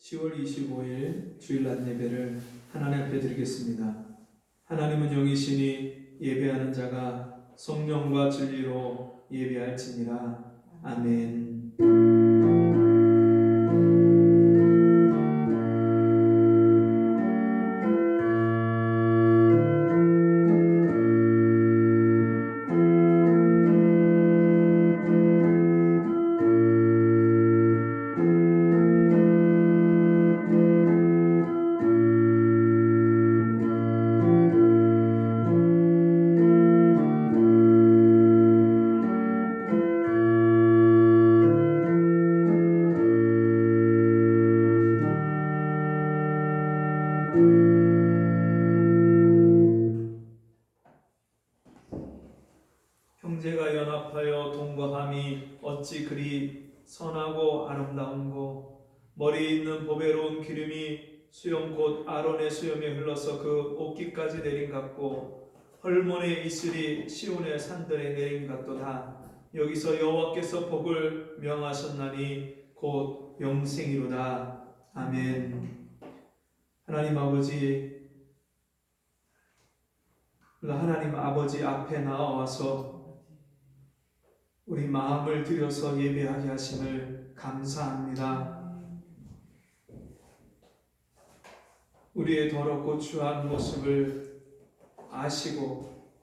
10월 25일 주일날 예배를 하나님 앞에 드리겠습니다. 하나님은 영이시니 예배하는 자가 성령과 진리로 예배할지니라. 아멘. 형제가 연합하여 동거함이 어찌 그리 선하고 아름다운고, 머리에 있는 보배로운 기름이 수염 곧 아론의 수염에 흘러서 그 옷깃까지 내린 같고, 헐몬의 이슬이 시온의 산들에 내린 같도다. 여기서 여호와께서 복을 명하셨나니 곧 영생이로다. 아멘. 하나님 아버지 앞에 나와서 우리 마음을 들여서 예배하게 하심을 감사합니다. 우리의 더럽고 추한 모습을 아시고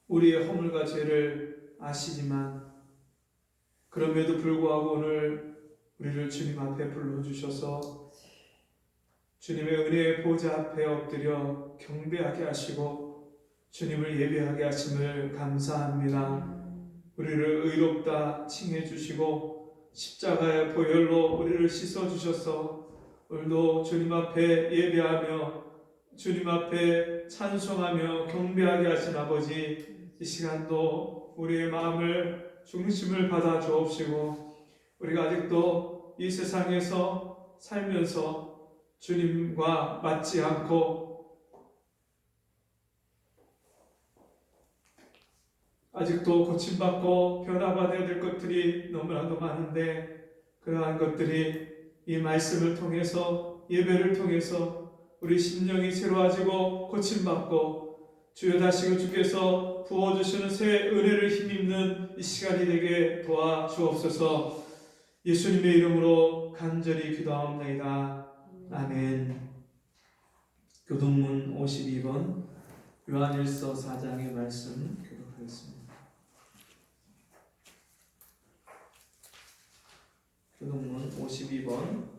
우리의 허물과 죄를 아시지만 그럼에도 불구하고 오늘 우리를 주님 앞에 불러주셔서 주님의 은혜의 보좌 앞에 엎드려 경배하게 하시고 주님을 예배하게 하심을 감사합니다. 우리를 의롭다 칭해 주시고 십자가의 보혈로 우리를 씻어 주셔서 오늘도 주님 앞에 예배하며 주님 앞에 찬송하며 경배하게 하신 아버지, 이 시간도 우리의 마음을 중심을 받아 주옵시고 우리가 아직도 이 세상에서 살면서 주님과 맞지 않고 아직도 고침받고 변화받아야 될 것들이 너무나도 많은데, 그러한 것들이 이 말씀을 통해서 예배를 통해서 우리 심령이 새로워지고 고침받고 주여 다시금 주께서 부어주시는 새 은혜를 힘입는 이 시간이 되게 도와주옵소서. 예수님의 이름으로 간절히 기도하옵나이다. 아멘. 교동문 52번 요한일서 4장의 말씀 교독하겠습니다. 교동문 52번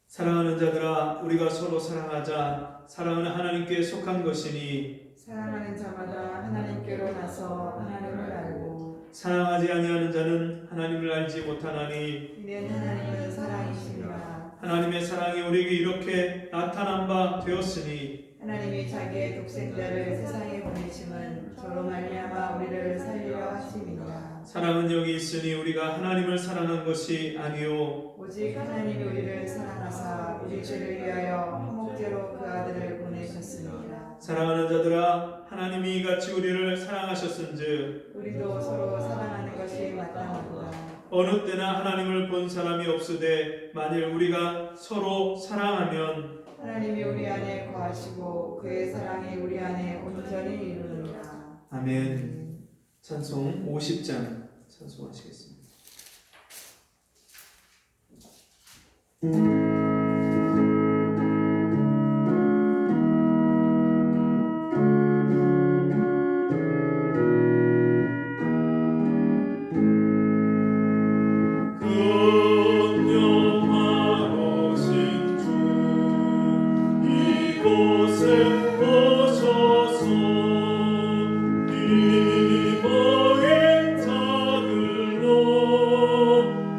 사랑하는 자들아, 우리가 서로 사랑하자. 사랑은 하나님께 속한 것이니 사랑하는 자마다 하나님께로 나서 하나님을 알고, 사랑하지 아니하는 자는 하나님을 알지 못하나니 이는 하나님은 사랑이시니라. 하나님의 사랑이 우리에게 이렇게 나타난 바 되었으니 하나님이 자기의 독생자를 세상에 보내심은 저로 말미암아 우리를 살리려 하심이니라. 사랑은 여기 있으니 우리가 하나님을 사랑한 것이 아니요 오직 하나님이 우리를 사랑하사 우리 죄를 위하여 화목제로 그 아들을 보내셨습니다. 사랑하는 자들아, 하나님이 이같이 우리를 사랑하셨은즉 우리도 서로 사랑하는 것이 마땅하도다. 어느 때나 하나님을 본 사람이 없으되 만일 우리가 서로 사랑하면 하나님이 우리 안에 거하시고 그의 사랑이 우리 안에 온전히 이루느니라. 아멘. 찬송 50장 찬송하시겠습니다.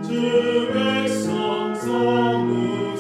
주 백성 사무소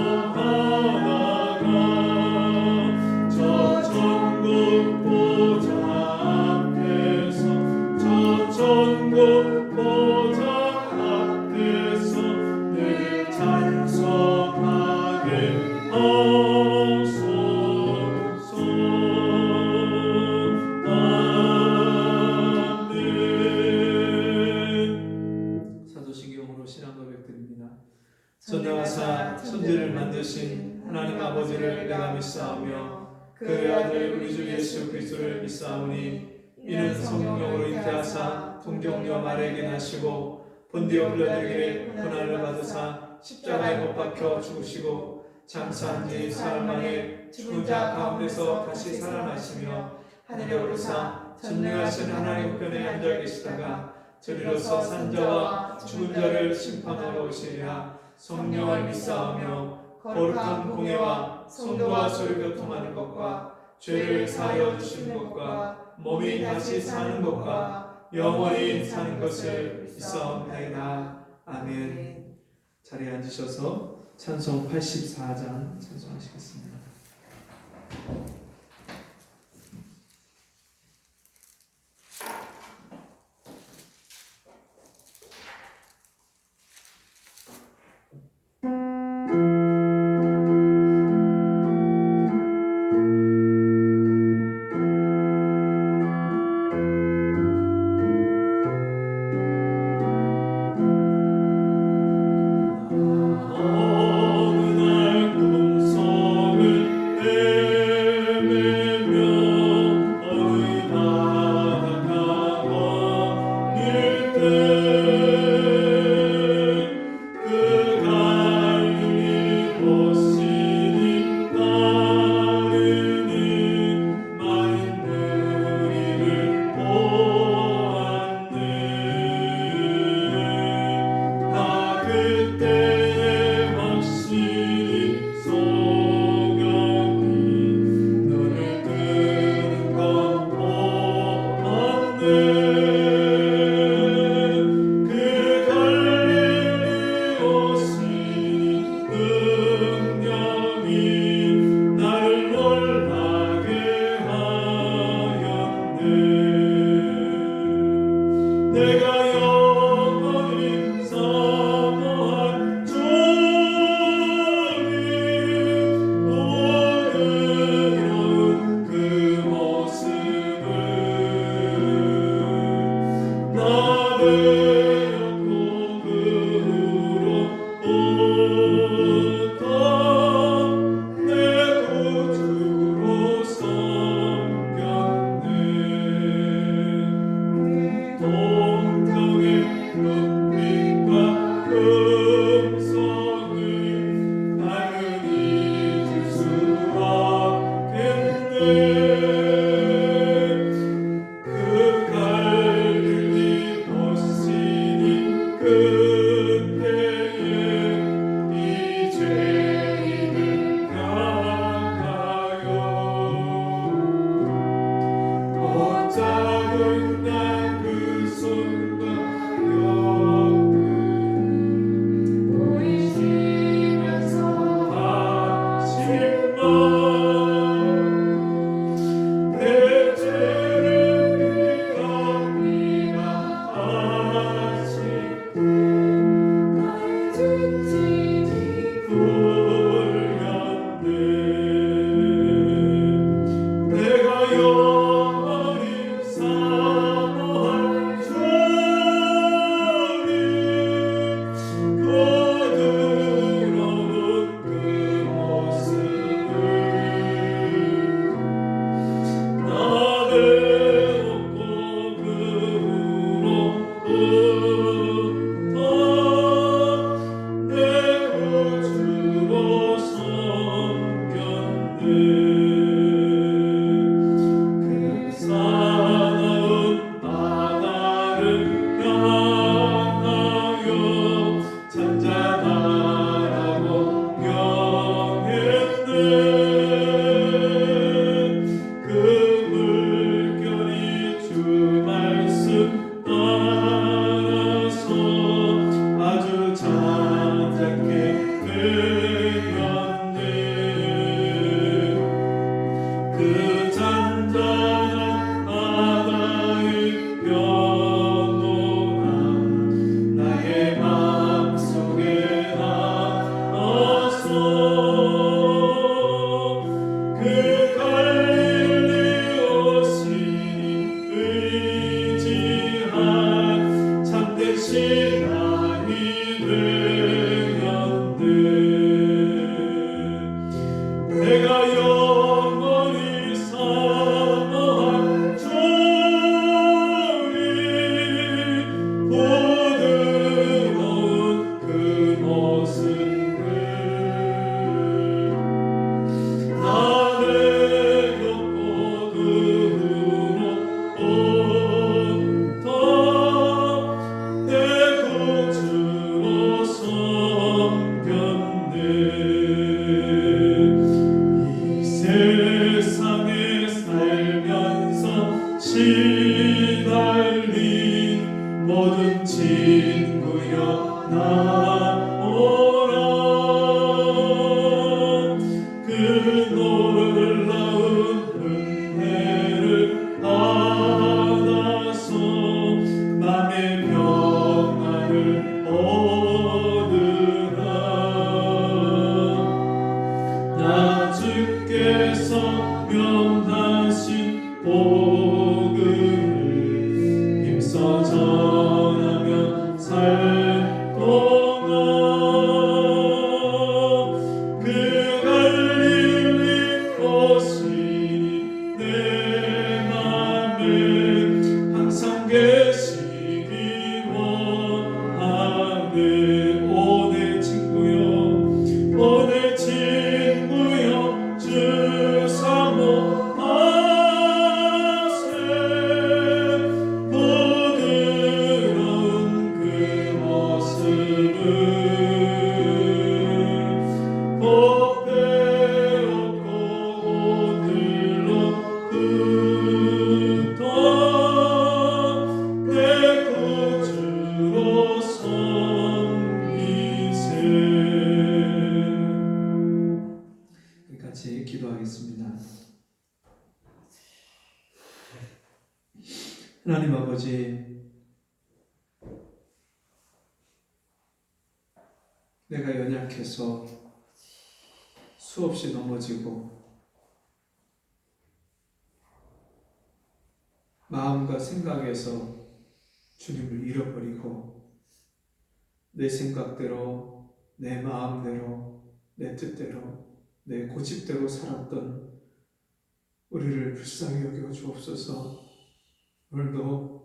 찬송하다가 저 천국 보좌 앞에서 저 천국 보좌 앞에서 늘 찬송하게 하소서. 아멘. 사도신경으로 신앙 고백드립니다. 전능하사 천지를 만드신 하나님 아버지를 내가 믿사오며 그의 아들 우리 주 예수 그리스도를 믿사오니 이는 성령으로 잉태하사 동정녀 마리아에게 나시고 본디오 빌라도에게 고난을 받으사 십자가에 못 박혀 죽으시고 장사한 지 사흘 만에 죽은 자 가운데서 다시 살아나시며 하늘에 오르사 전능하신 하나님 우편에 앉아 계시다가 저리로서 산 자와 죽은 자를 심판하러 오시리라. 성령을 믿사오며 거룩한 공예와 성도와 서로 교통하는 것과 죄를 사하여 주시는 것과 몸이 다시 사는 것과 영원히 사는 것을 믿사옵나이다. 아멘. 자리에 앉으셔서 찬송 84장 찬송하시겠습니다. 어느 날 꿈속에 나 주께서 명하신 복음을 힘써 전하며 살 동안 그 갈릴리 오시니 내 맘에 항상 계시기 원하네. 오 내 친구여, 오 내 친구여, 주 사모하세. 부드러운 그 모습을 보배롭고 오늘로부터 내 구주로 섬기세. 같이 기도하겠습니다. 하나님 아버지, 내가 연약해서 수없이 넘어지고 마음과 생각에서 주님을 잃어버리고 내 생각대로, 내 마음대로, 내 뜻대로, 내 고집대로 살았던 우리를 불쌍히 여겨 주옵소서. 오늘도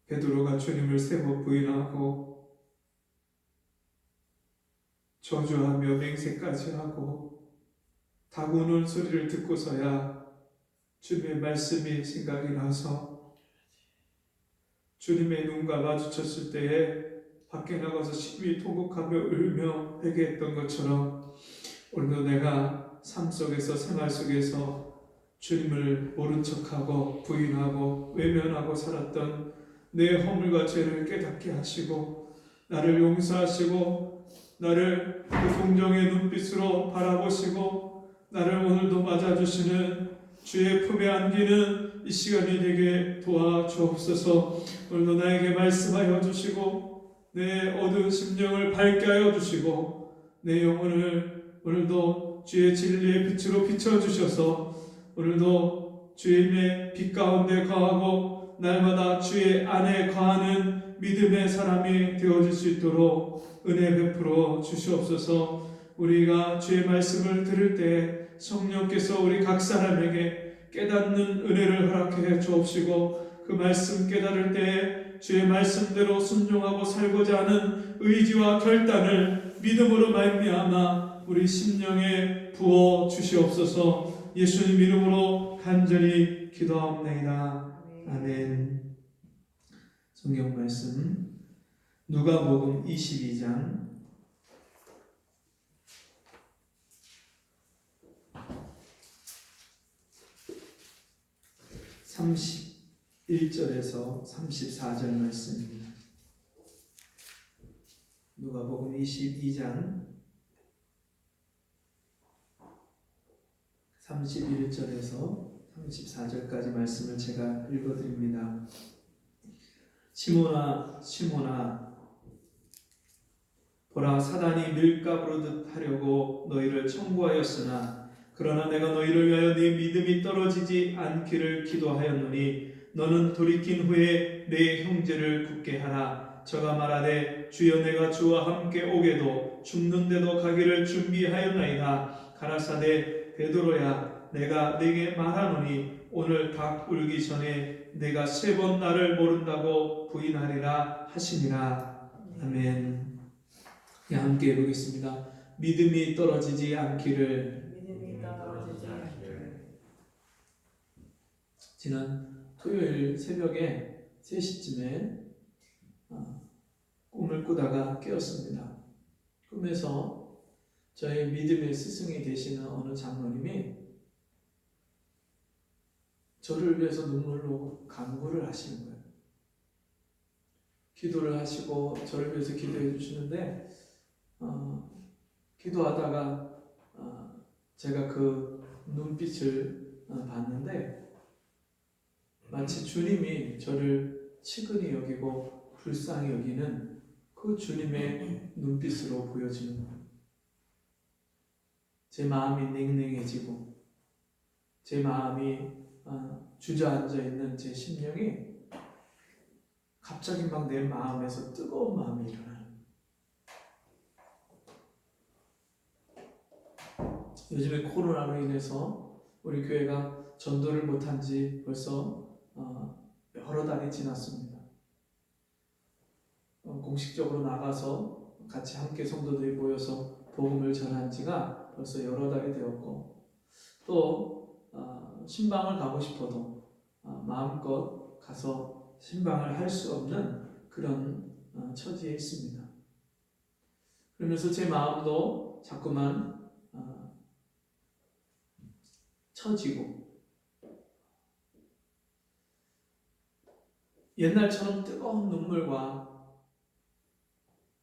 베드로가 주님을 세 번 부인하고 저주하며 맹세까지 하고 다구는 소리를 듣고서야 주님의 말씀이 생각이 나서 주님의 눈과 마주쳤을 때에 밖에 나가서 심히 통곡하며 울며 회개했던 것처럼 오늘도 내가 삶 속에서, 생활 속에서 주님을 모른 척하고 부인하고 외면하고 살았던 내 허물과 죄를 깨닫게 하시고 나를 용서하시고 나를 그 동정의 눈빛으로 바라보시고 나를 오늘도 맞아주시는 주의 품에 안기는 이 시간이 되게 도와주옵소서. 오늘도 나에게 말씀하여 주시고 내 어두운 심령을 밝게 하여 주시고 내 영혼을 오늘도 주의 진리의 빛으로 비춰주셔서 오늘도 주님의 빛 가운데 거하고 날마다 주의 안에 거하는 믿음의 사람이 되어질 수 있도록 은혜 베풀어 주시옵소서. 우리가 주의 말씀을 들을 때 성령께서 우리 각 사람에게 깨닫는 은혜를 허락해 주옵시고 그 말씀 깨달을 때 주의 말씀대로 순종하고 살고자 하는 의지와 결단을 믿음으로 말미암아 우리 심령에 부어 주시옵소서. 예수님 이름으로 간절히 기도하옵나이다. 아멘. 성경 말씀 누가복음 22장 31절에서 34절 말씀입니다. 누가복음 22장 31절에서 34절까지 말씀을 제가 읽어드립니다. 시몬아 시몬아 보라 사단이 밀가부르듯 하려고 너희를 청구하였으나 그러나 내가 너희를 위하여 네 믿음이 떨어지지 않기를 기도하였노니 너는 돌이킨 후에 내 형제를 굳게 하라. 저가 말하되 주여 내가 주와 함께 오게도 죽는데도 가기를 준비하였나이다. 가라사대 베드로야 내가 네게 말하노니 오늘 닭 울기 전에 내가 3번 나를 모른다고 부인하리라 하시니라. 아멘. 함께 보겠습니다. 믿음이 떨어지지 않기를. 지난 토요일 새벽에 3시쯤에 꿈을 꾸다가 깨었습니다. 꿈에서 저희 믿음의 스승이 되시는 어느 장로님이 저를 위해서 눈물로 간구를 하시는 거예요. 기도를 하시고 저를 위해서 기도해 주시는데 기도하다가 제가 그 눈빛을 봤는데 마치 주님이 저를 치근히 여기고 불쌍히 여기는 그 주님의 눈빛으로 보여지는 거예요. 제 마음이 냉랭해지고 제 마음이 주저앉아 있는 제 심령이 갑자기 막 내 마음에서 뜨거운 마음이 일어나요. 요즘에 코로나로 인해서 우리 교회가 전도를 못한 지 벌써 여러 달이 지났습니다. 공식적으로 나가서 같이 함께 성도들이 모여서 복음을 전한 지가 벌써 여러 달이 되었고, 또 신방을 가고 싶어도 마음껏 가서 신방을 할 수 없는 그런 처지에 있습니다. 그러면서 제 마음도 자꾸만 처지고 옛날처럼 뜨거운 눈물과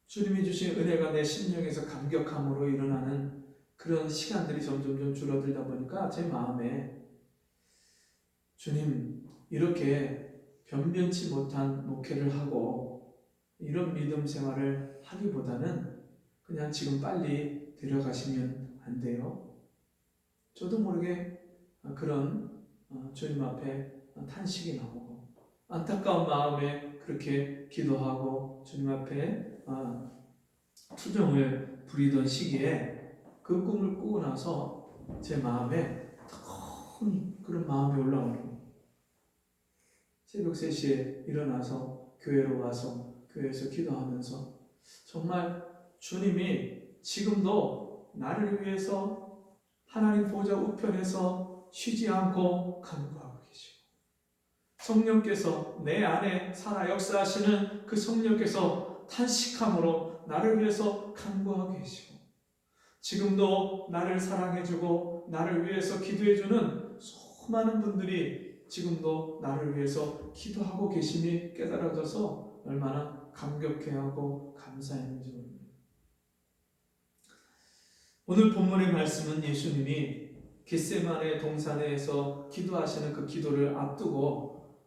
주님이 주신 은혜가 내 심령에서 감격함으로 일어나는 그런 시간들이 점점 줄어들다 보니까 제 마음에 주님, 이렇게 변변치 못한 목회를 하고 이런 믿음 생활을 하기보다는 그냥 지금 빨리 데려가시면 안 돼요? 저도 모르게 그런 주님 앞에 탄식이 나오고 안타까운 마음에 그렇게 기도하고 주님 앞에 투정을 부리던 시기에 그 꿈을 꾸고 나서 제 마음에 뜨거운 그런 마음이 올라오는 거예요. 새벽 3시에 일어나서 교회로 와서 교회에서 기도하면서 정말 주님이 지금도 나를 위해서 하나님 보좌 우편에서 쉬지 않고 간구하고 계시고, 성령께서 내 안에 살아 역사하시는 그 성령께서 탄식함으로 나를 위해서 간구하고 계시고, 지금도 나를 사랑해주고 나를 위해서 기도해주는 수많은 분들이 지금도 나를 위해서 기도하고 계심이 깨달아져서 얼마나 감격해하고 감사했는지 모릅니다. 오늘 본문의 말씀은 예수님이 겟세마네 동산에서 기도하시는 그 기도를 앞두고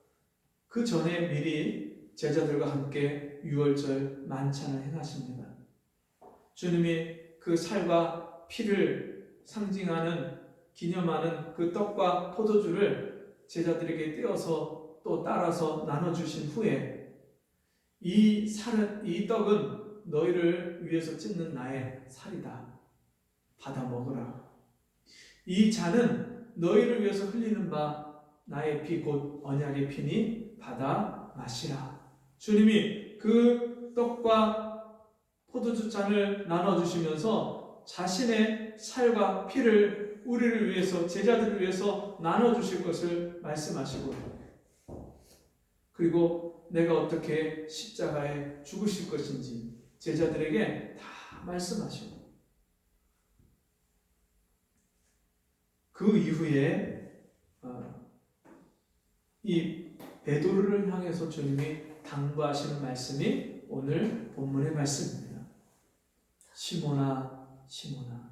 그 전에 미리 제자들과 함께 유월절 만찬을 행하십니다. 주님이 그 살과 피를 상징하는 기념하는 그 떡과 포도주를 제자들에게 떼어서 또 따라서 나눠주신 후에 이 떡은 너희를 위해서 찢는 나의 살이다. 받아 먹으라. 이 잔은 너희를 위해서 흘리는 바 나의 피 곧 언약의 피니 받아 마시라. 주님이 그 떡과 포도주 잔을 나눠주시면서 자신의 살과 피를 우리를 위해서, 제자들을 위해서 나눠주실 것을 말씀하시고, 그리고 내가 어떻게 십자가에 죽으실 것인지 제자들에게 다 말씀하시고, 그 이후에 이 베드로를 향해서 주님이 당부하시는 말씀이 오늘 본문의 말씀입니다. 시몬아, 시몬아.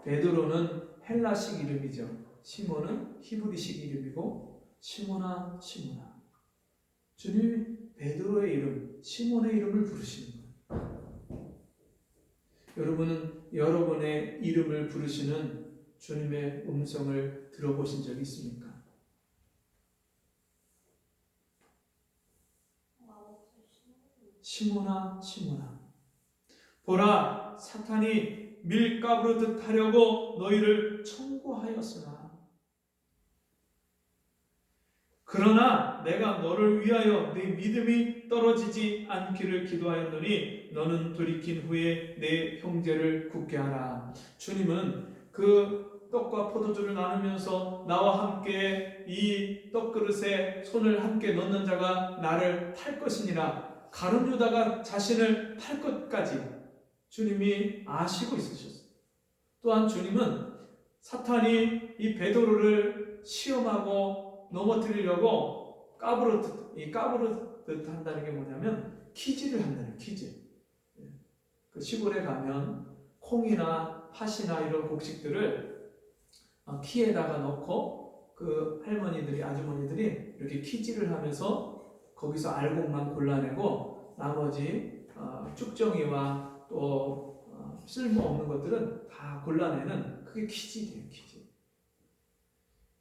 베드로는 헬라식 이름이죠. 시몬은 히브리식 이름이고, 시몬아, 시몬아. 주님이 베드로의 이름, 시몬의 이름을 부르시는 거예요. 여러분은 여러분의 이름을 부르시는 주님의 음성을 들어보신 적이 있습니까? 시몬아, 시몬아. 보라, 사탄이 밀가부르듯 하려고 너희를 청구하였으나 그러나 내가 너를 위하여 네 믿음이 떨어지지 않기를 기도하였노니 너는 돌이킨 후에 내 형제를 굳게 하라. 주님은 그 떡과 포도주를 나누면서 나와 함께 이 떡그릇에 손을 함께 넣는 자가 나를 팔 것이니라. 가룟 유다가 자신을 팔 것까지 주님이 아시고 있으셨어요. 또한 주님은 사탄이 이 베드로를 시험하고 넘어뜨리려고 까부르듯 한다는 게 뭐냐면 키질을 한다는 퀴즈. 그 시골에 가면 콩이나 팥이나 이런 곡식들을 키에다가 넣고 그 할머니들이, 아주머니들이 이렇게 키질을 하면서 거기서 알곡만 골라내고 나머지 쭉정이와 또 쓸모없는 것들은 다 골라내는 그게 퀴즈예요. 퀴즈.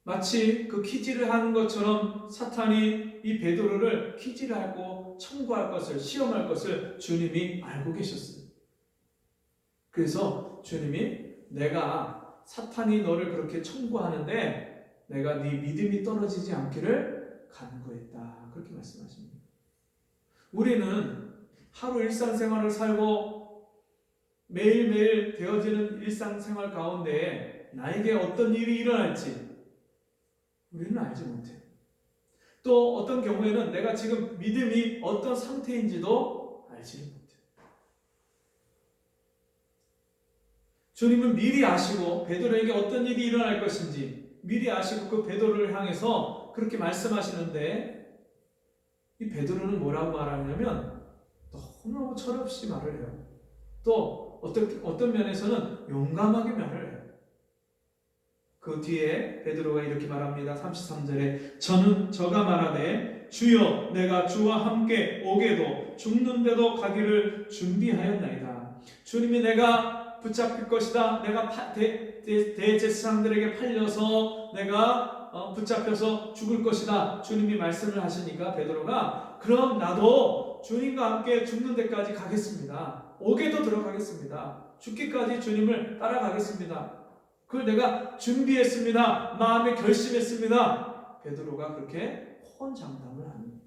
마치 그 퀴즈를 하는 것처럼 사탄이 이 베드로를 퀴즈를 하고 청구할 것을, 시험할 것을 주님이 알고 계셨어요. 그래서 주님이 내가 사탄이 너를 그렇게 청구하는데 내가 네 믿음이 떨어지지 않기를 간구했다. 그렇게 말씀하십니다. 우리는 하루 일상생활을 살고 매일매일 되어지는 일상생활 가운데 나에게 어떤 일이 일어날지 우리는 알지 못해요. 또 어떤 경우에는 내가 지금 믿음이 어떤 상태인지도 알지 못해요. 주님은 미리 아시고 베드로에게 어떤 일이 일어날 것인지 미리 아시고 그 베드로를 향해서 그렇게 말씀하시는데 이 베드로는 뭐라고 말하냐면 너무너무 철없이 말을 해요. 또 어떤 면에서는 용감하게 말을 해요. 그 뒤에 베드로가 이렇게 말합니다. 33절에 저가 말하되 주여 내가 주와 함께 오게도 죽는데도 가기를 준비하였나이다. 주님이 내가 붙잡힐 것이다. 내가 대제사장들에게 팔려서 내가 붙잡혀서 죽을 것이다. 주님이 말씀을 하시니까 베드로가 그럼 나도 주님과 함께 죽는 데까지 가겠습니다. 오게도 들어가겠습니다. 죽기까지 주님을 따라가겠습니다. 그걸 내가 준비했습니다. 마음에 결심했습니다. 베드로가 그렇게 호언장담을 합니다.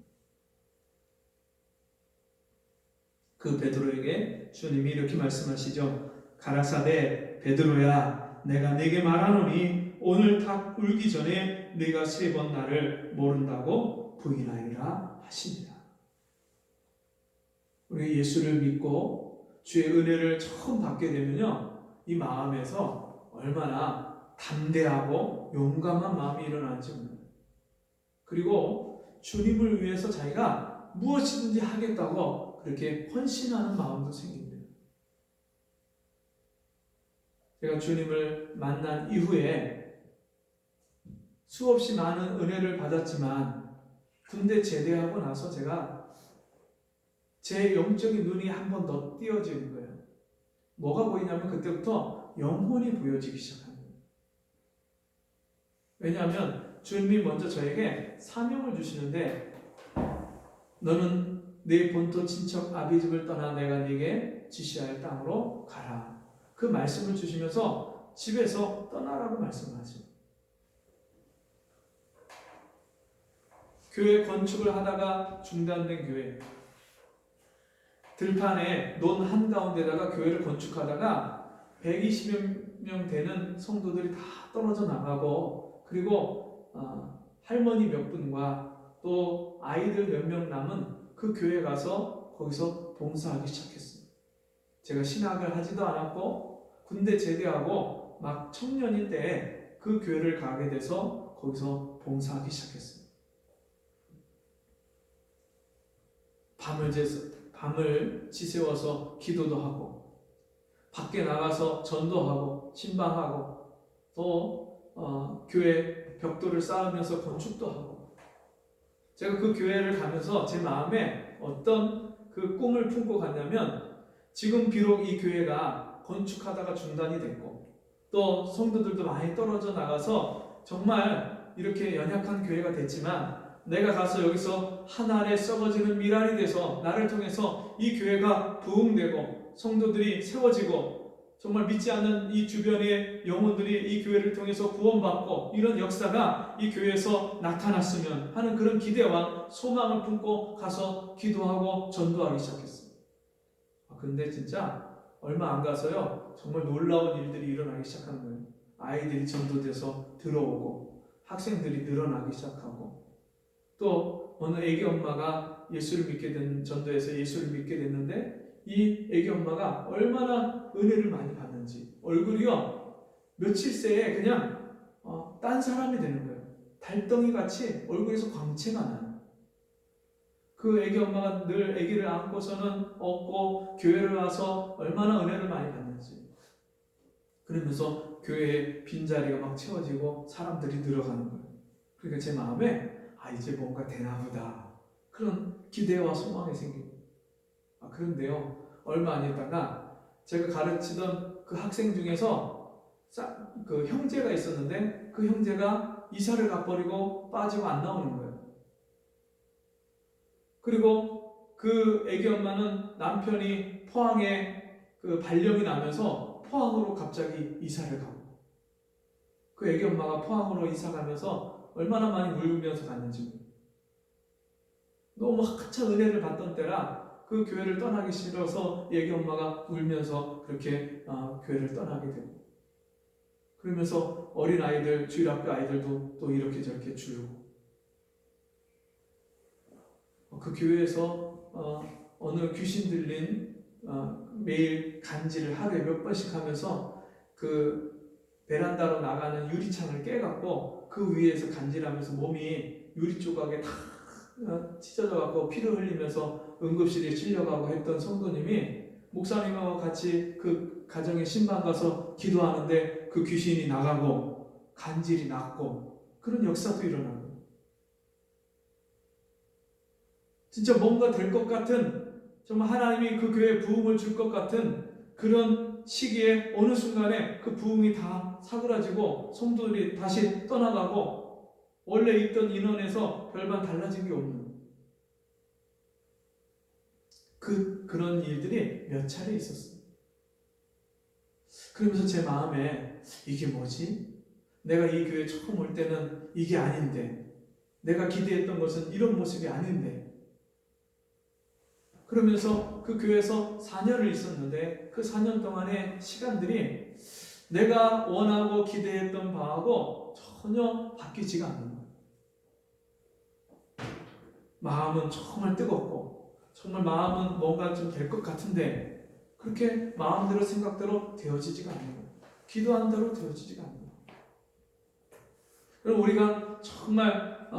그 베드로에게 주님이 이렇게 말씀하시죠. 가라사대 베드로야 내가 네게 말하노니 오늘 닭 울기 전에 네가 3번 나를 모른다고 부인하리라 하십니다. 우리 예수를 믿고 주의 은혜를 처음 받게 되면요 이 마음에서 얼마나 담대하고 용감한 마음이 일어나는지 몰라요. 그리고 주님을 위해서 자기가 무엇이든지 하겠다고 그렇게 헌신하는 마음도 생깁니다. 제가 주님을 만난 이후에 수없이 많은 은혜를 받았지만 군대 제대하고 나서 제가 제 영적인 눈이 한 번 더 띄어지는 거예요. 뭐가 보이냐면 그때부터 영혼이 보여지기 시작합니다. 왜냐하면 주님이 먼저 저에게 사명을 주시는데 너는 네 본토 친척 아비집을 떠나 내가 네게 지시할 땅으로 가라. 그 말씀을 주시면서 집에서 떠나라고 말씀하시죠. 교회 건축을 하다가 중단된 교회, 들판에 논 한가운데다가 교회를 건축하다가 120명 되는 성도들이 다 떨어져 나가고 그리고 할머니 몇 분과 또 아이들 몇 명 남은 그 교회 가서 거기서 봉사하기 시작했어요. 제가 신학을 하지도 않았고 군대 제대하고 막 청년일 때 그 교회를 가게 돼서 거기서 봉사하기 시작했어요. 밤을 지새워서 기도도 하고 밖에 나가서 전도하고 신방하고 또 교회 벽돌을 쌓으면서 건축도 하고 제가 그 교회를 가면서 제 마음에 어떤 그 꿈을 품고 갔냐면 지금 비록 이 교회가 건축하다가 중단이 됐고 또 성도들도 많이 떨어져 나가서 정말 이렇게 연약한 교회가 됐지만 내가 가서 여기서 하늘에 썩어지는 미랄이 돼서 나를 통해서 이 교회가 부흥되고 성도들이 세워지고 정말 믿지 않는 이 주변의 영혼들이 이 교회를 통해서 구원받고 이런 역사가 이 교회에서 나타났으면 하는 그런 기대와 소망을 품고 가서 기도하고 전도하기 시작했어요. 근데 진짜 얼마 안 가서요 정말 놀라운 일들이 일어나기 시작한 거예요. 아이들이 전도돼서 들어오고 학생들이 늘어나기 시작하고 또 어느 애기 엄마가 예수를 믿게 된 전도에서 예수를 믿게 됐는데 이 애기 엄마가 얼마나 은혜를 많이 받는지 얼굴이요 며칠 새에 그냥 딴 사람이 되는 거예요. 달덩이 같이 얼굴에서 광채가 나요. 그 애기 엄마가 늘 애기를 안고서는 업고 교회를 와서 얼마나 은혜를 많이 받는지 그러면서 교회에 빈자리가 막 채워지고 사람들이 늘어가는 거예요. 그러니까 제 마음에 이제 뭔가 되나보다 그런 기대와 소망이 생깁니다. 그런데요 얼마 안 있다가 제가 가르치던 그 학생 중에서 그 형제가 있었는데 그 형제가 이사를 가버리고 빠지고 안 나오는 거예요. 그리고 그 애기 엄마는 남편이 포항에 그 발령이 나면서 포항으로 갑자기 이사를 가고, 그 애기 엄마가 포항으로 이사 가면서 얼마나 많이 울면서 갔는지, 너무 한참 은혜를 받던 때라 그 교회를 떠나기 싫어서 애기 엄마가 울면서 그렇게 교회를 떠나게 되고, 그러면서 어린 아이들, 주일학교 아이들도 또 이렇게 저렇게 줄고, 그 교회에서 어느 귀신 들린 매일 간지를 하루에 몇 번씩 하면서 그 베란다로 나가는 유리창을 깨갖고 그 위에서 간질하면서 몸이 유리 조각에 다 찢어져갖고 피를 흘리면서 응급실에 실려가고 했던 성도님이 목사님하고 같이 그 가정에 신방 가서 기도하는데 그 귀신이 나가고 간질이 낫고 그런 역사도 일어나고, 진짜 뭔가 될 것 같은, 정말 하나님이 그 교회에 부흥을 줄 것 같은 그런 시기에 어느 순간에 그 부흥이 다 사그라지고 성도들이 다시 떠나가고 원래 있던 인원에서 별반 달라진 게 없는 그런 일들이 몇 차례 있었어요. 그러면서 제 마음에 이게 뭐지? 내가 이 교회 처음 올 때는 이게 아닌데, 내가 기대했던 것은 이런 모습이 아닌데, 그러면서 그 교회에서 4년을 있었는데 그 4년 동안의 시간들이 내가 원하고 기대했던 바하고 전혀 바뀌지가 않는 거예요. 마음은 정말 뜨겁고 정말 마음은 뭔가 좀 될 것 같은데 그렇게 마음대로 생각대로 되어지지가 않는 거예요. 기도한 대로 되어지지가 않는 거예요. 그럼 우리가 정말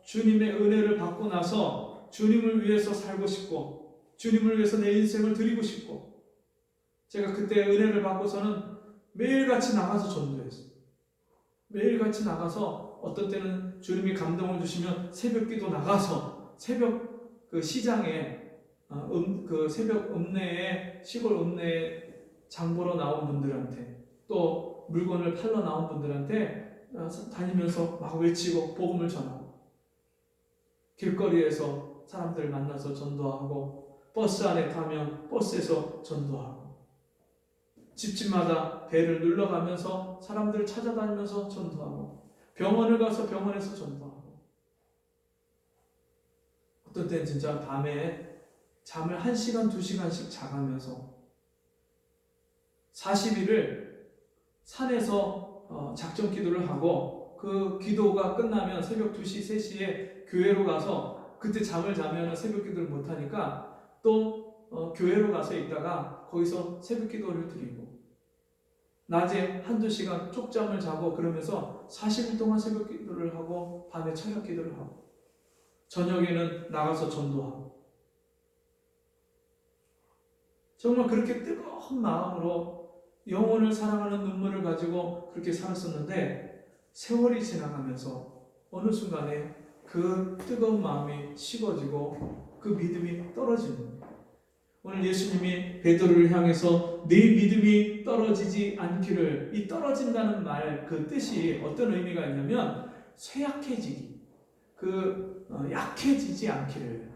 주님의 은혜를 받고 나서 주님을 위해서 살고 싶고 주님을 위해서 내 인생을 드리고 싶고, 제가 그때 은혜를 받고서는 매일같이 나가서 전도했어요. 매일같이 나가서 어떤 때는 주님이 감동을 주시면 새벽기도 나가서 새벽 그 시장에 그 새벽 읍내에 시골 읍내에 장보러 나온 분들한테 또 물건을 팔러 나온 분들한테 다니면서 막 외치고 복음을 전하고, 길거리에서 사람들 만나서 전도하고, 버스 안에 타면 버스에서 전도하고, 집집마다 배를 눌러가면서 사람들을 찾아다니면서 전도하고, 병원을 가서 병원에서 전도하고, 어떤 때는 진짜 밤에 잠을 1시간, 2시간씩 자가면서 40일을 산에서 작전 기도를 하고, 그 기도가 끝나면 새벽 2시, 3시에 교회로 가서, 그때 잠을 자면 새벽 기도를 못하니까 또 교회로 가서 있다가 거기서 새벽 기도를 드리고, 낮에 1-2시간 쪽잠을 자고, 그러면서 40일 동안 새벽 기도를 하고 밤에 철학 기도를 하고 저녁에는 나가서 전도하고, 정말 그렇게 뜨거운 마음으로 영혼을 사랑하는 눈물을 가지고 그렇게 살았었는데, 세월이 지나가면서 어느 순간에 그 뜨거운 마음이 식어지고 그 믿음이 떨어지는 거예요. 오늘 예수님이 베드로를 향해서 네 믿음이 떨어지지 않기를, 이 떨어진다는 말 그 뜻이 어떤 의미가 있냐면 쇠약해지기, 약해지지 않기를,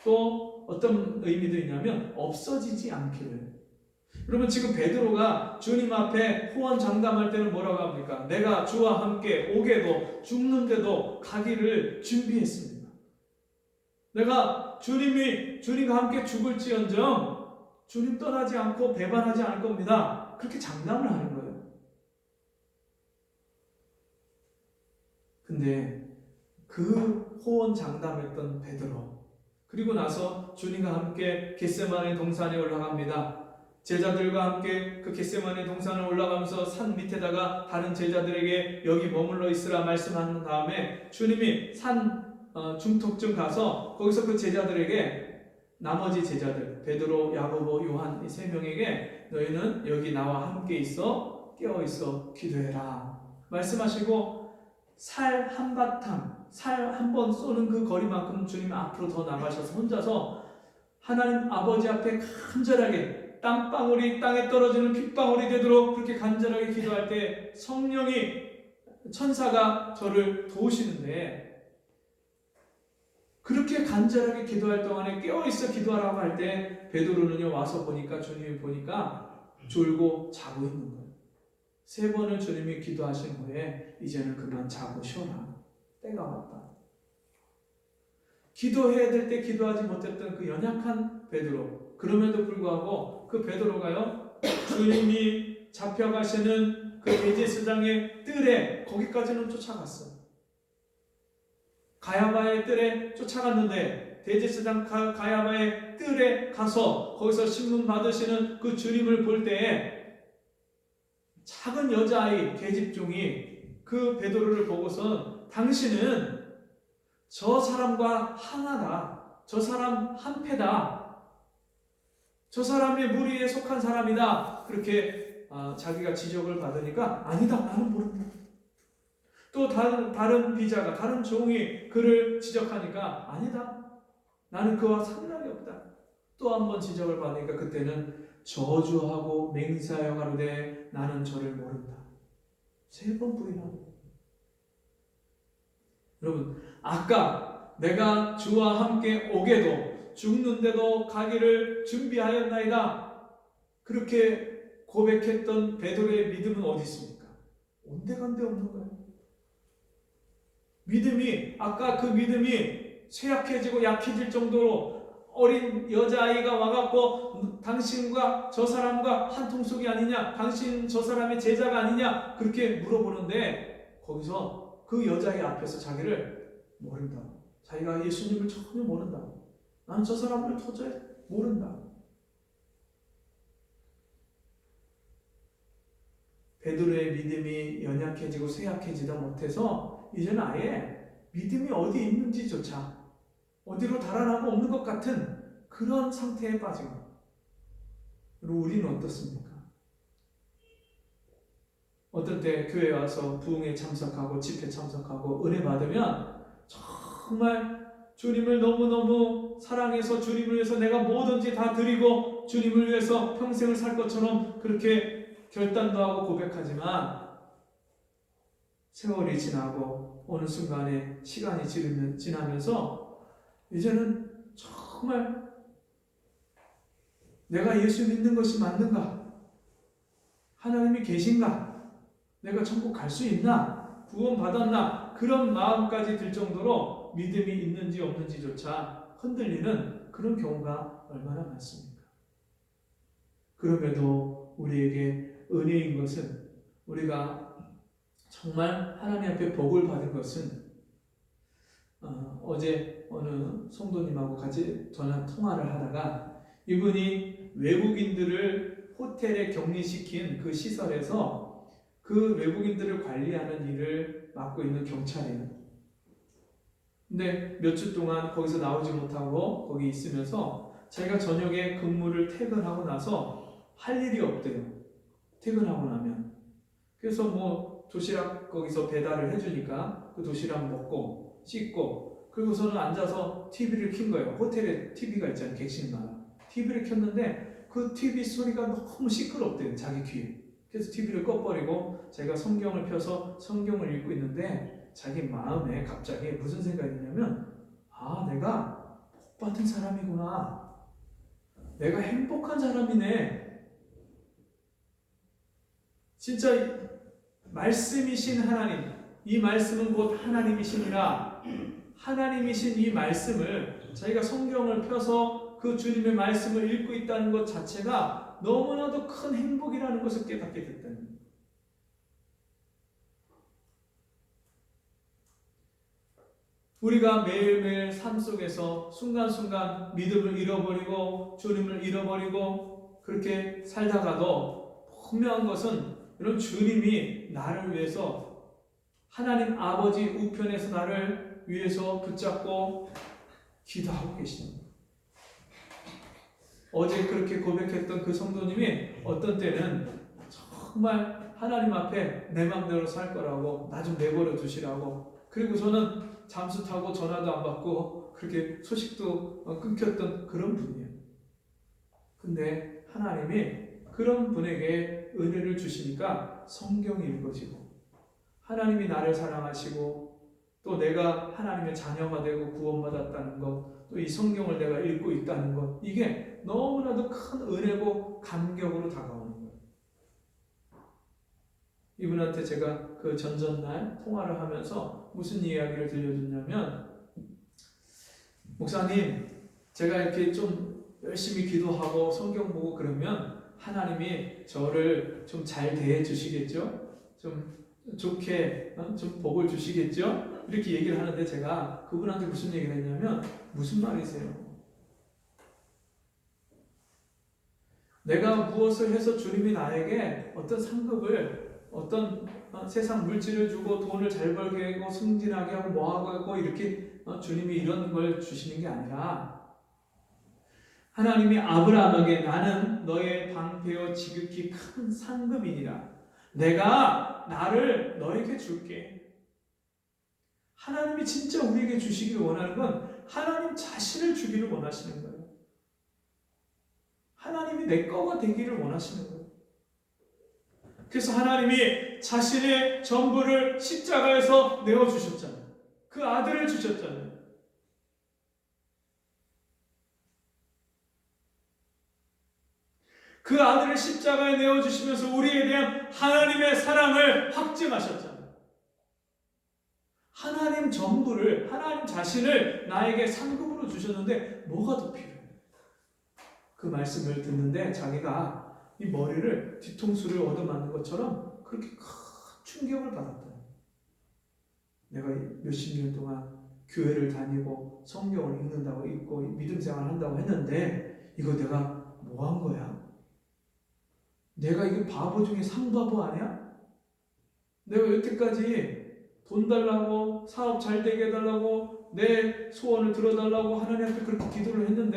또 어떤 의미도 있냐면 없어지지 않기를. 여러분, 지금 베드로가 주님 앞에 후원 장담할 때는 뭐라고 합니까? 내가 주와 함께 오게도 죽는데도 가기를 준비했습니다. 내가 주님과 함께 죽을지언정 주님 떠나지 않고 배반하지 않을 겁니다. 그렇게 장담을 하는 거예요. 근데 그 호언 장담했던 베드로, 그리고 나서 주님과 함께 겟세마네 동산에 올라갑니다. 제자들과 함께 그 겟세마네 동산을 올라가면서 산 밑에다가 다른 제자들에게 여기 머물러 있으라 말씀한 다음에 주님이 산 중턱쯤 가서 거기서 그 제자들에게, 나머지 제자들 베드로, 야고보, 요한 이 3명에게 너희는 여기 나와 함께 있어 깨어 있어 기도해라 말씀하시고, 살 한바탕, 살 한 번 쏘는 그 거리만큼 주님 앞으로 더 나가셔서 혼자서 하나님 아버지 앞에 간절하게 땀방울이 땅에 떨어지는 빗방울이 되도록 그렇게 간절하게 기도할 때 성령이 천사가 저를 도우시는데, 그렇게 간절하게 기도할 동안에 깨어있어 기도하라고 할 때 베드로는요 와서 보니까, 주님이 보니까 졸고 자고 있는 거예요. 3번을 주님이 기도하신 후에 이제는 그만 자고 쉬어라, 때가 왔다. 기도해야 될 때 기도하지 못했던 그 연약한 베드로, 그럼에도 불구하고 그 베드로가요 주님이 잡혀가시는 그 에제스장의 뜰에 거기까지는 쫓아갔어요. 가야바의 뜰에 쫓아갔는데 대제사장 가야바의 뜰에 가서 거기서 신문 받으시는 그 주님을 볼 때에 작은 여자아이 계집종이 그 베드로를 보고선 당신은 저 사람과 하나다, 저 사람 한패다, 저 사람의 무리에 속한 사람이다, 그렇게 자기가 지적을 받으니까 아니다, 나는 모른다. 또 다른 비자가, 다른 종이 그를 지적하니까 아니다, 나는 그와 상관이 없다. 또 한 번 지적을 받으니까 그때는 저주하고 맹세하여 가로되 나는 저를 모른다. 3번 부인하고. 여러분, 아까 내가 주와 함께 오게도 죽는데도 가기를 준비하였나이다, 그렇게 고백했던 베드로의 믿음은 어디 있습니까? 온데간데 없는 거예요. 믿음이, 아까 그 믿음이 쇠약해지고 약해질 정도로 어린 여자아이가 와갖고 당신과 저 사람과 한 통속이 아니냐, 당신 저 사람의 제자가 아니냐, 그렇게 물어보는데 거기서 그 여자아이 앞에서 자기를 모른다, 자기가 예수님을 전혀 모른다, 나는 저 사람을 도저히 모른다. 베드로의 믿음이 연약해지고 쇠약해지다 못해서 이제는 아예 믿음이 어디 있는지조차, 어디로 달아나고 없는 것 같은 그런 상태에 빠진 것. 그리고 우리는 어떻습니까? 어떤 때 교회에 와서 부흥에 참석하고 집회 참석하고 은혜 받으면 정말 주님을 너무너무 사랑해서 주님을 위해서 내가 뭐든지 다 드리고 주님을 위해서 평생을 살 것처럼 그렇게 결단도 하고 고백하지만 세월이 지나고 어느 순간에 시간이 지나면서 이제는 정말 내가 예수 믿는 것이 맞는가? 하나님이 계신가? 내가 천국 갈 수 있나? 구원 받았나? 그런 마음까지 들 정도로 믿음이 있는지 없는지조차 흔들리는 그런 경우가 얼마나 많습니까? 그럼에도 우리에게 은혜인 것은, 우리가 정말 하나님 앞에 복을 받은 것은, 어제 어느 성도님하고 같이 전화 통화를 하다가 이분이 외국인들을 호텔에 격리시킨 그 시설에서 그 외국인들을 관리하는 일을 맡고 있는 경찰이에요. 근데 몇 주 동안 거기서 나오지 못하고 거기 있으면서 자기가 저녁에 근무를 퇴근하고 나서 할 일이 없대요. 퇴근하고 나면. 그래서 뭐 도시락 거기서 배달을 해주니까 그 도시락 먹고 씻고, 그리고서는 앉아서 TV를 킨 거예요. 호텔에 TV가 있잖아요, 객실마다. TV를 켰는데 그 TV 소리가 너무 시끄럽대요, 자기 귀에. 그래서 TV를 꺼버리고 자기가 성경을 펴서 성경을 읽고 있는데 자기 마음에 갑자기 무슨 생각이 드냐면, 내가 복 받은 사람이구나, 내가 행복한 사람이네, 진짜 말씀이신 하나님, 이 말씀은 곧 하나님이시니라, 하나님이신 이 말씀을, 자기가 성경을 펴서 그 주님의 말씀을 읽고 있다는 것 자체가 너무나도 큰 행복이라는 것을 깨닫게 됐다는 거예요. 우리가 매일매일 삶 속에서 순간순간 믿음을 잃어버리고 주님을 잃어버리고 그렇게 살다가도 분명한 것은, 이런 주님이 나를 위해서, 하나님 아버지 우편에서 나를 위해서 붙잡고 기도하고 계십니다. 어제 그렇게 고백했던 그 성도님이 어떤 때는 정말 하나님 앞에 내 맘대로 살 거라고, 나 좀 내버려 두시라고, 그리고 저는 잠수 타고 전화도 안 받고 그렇게 소식도 끊겼던 그런 분이에요. 근데 하나님이 그런 분에게 은혜를 주시니까 성경이 읽어지고 하나님이 나를 사랑하시고 또 내가 하나님의 자녀가 되고 구원받았다는 것, 또 이 성경을 내가 읽고 있다는 것, 이게 너무나도 큰 은혜고 감격으로 다가오는 거예요. 이분한테 제가 그 전전날 통화를 하면서 무슨 이야기를 들려줬냐면, 목사님, 제가 이렇게 좀 열심히 기도하고 성경 보고 그러면 하나님이 저를 좀 잘 대해 주시겠죠? 좀 좋게 좀 복을 주시겠죠? 이렇게 얘기를 하는데 제가 그분한테 무슨 얘기를 했냐면, 무슨 말이세요? 내가 무엇을 해서 주님이 나에게 어떤 상급을, 어떤 세상 물질을 주고 돈을 잘 벌게 하고 승진하게 하고 뭐하고 하고 이렇게 주님이 이런 걸 주시는 게 아니라, 하나님이 아브라함에게 나는 너의 방패요 지극히 큰 상급이니라. 내가 나를 너에게 줄게. 하나님이 진짜 우리에게 주시기를 원하는 건 하나님 자신을 주기를 원하시는 거예요. 하나님이 내 거가 되기를 원하시는 거예요. 그래서 하나님이 자신의 전부를 십자가에서 내어주셨잖아요. 그 아들을 주셨잖아요. 그 아들을 십자가에 내어주시면서 우리에 대한 하나님의 사랑을 확증하셨잖아요. 하나님 전부를, 하나님 자신을 나에게 상급으로 주셨는데 뭐가 더 필요해요? 그 말씀을 듣는데 자기가 이 머리를 뒤통수를 얻어맞는 것처럼 그렇게 큰 충격을 받았다. 내가 몇십 년 동안 교회를 다니고 성경을 읽는다고 읽고 믿음 생활을 한다고 했는데 이거 내가 뭐 한 거야? 내가 이게 바보 중에 상바보 아니야? 내가 여태까지 돈 달라고, 사업 잘 되게 해달라고, 내 소원을 들어달라고 하나님한테 그렇게 기도를 했는데